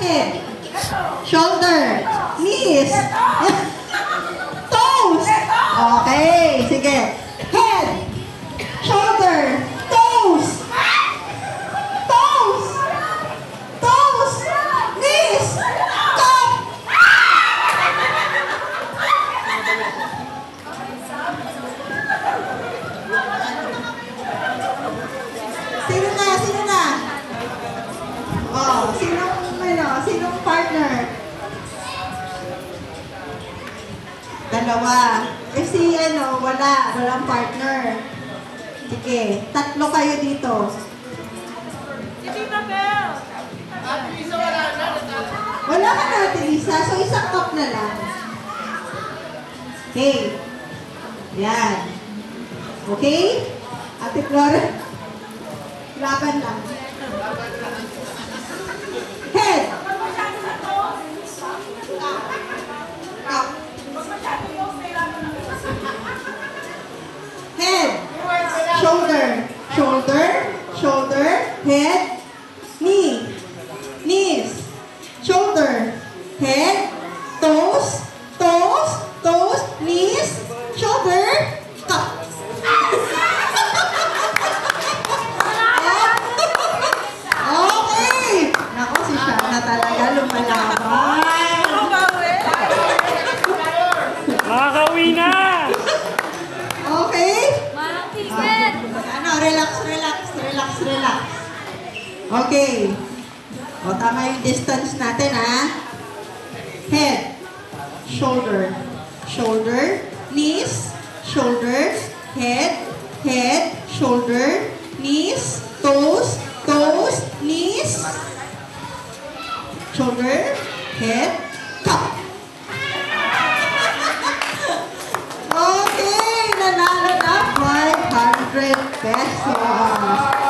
Head. Shoulder. Knees. Toes. Okay, sige. Head. Shoulder. Toes. Toes. Toes. Knees. Cup. Sino na? Sino na? Oh, sinong partner? Dalawa. Eh si walang partner. Sige, tatlo kayo dito. Wala ka na, Ate Lisa. So, isang cup na lang. Okay. Yan. Okay? Ate Flora, laban lang. Head. Cup. Head. Shoulder. Shoulder. Shoulder. Head. Knee. Knees. Shoulder. Head. Toes. Toes. Toes. Knees. Shoulder. Cup. Okay. Nako, si Shana talaga lumalaban. Makakauwi na! Okay? Relax. Okay. O, tama yung distance natin, ha? Head. Shoulder. Shoulder. Knees. Shoulder. Head. Head. Shoulder. Knees. Toes. Toes. Knees. Shoulder. Head. Cup. Okay. Nanalo na 500 pesos.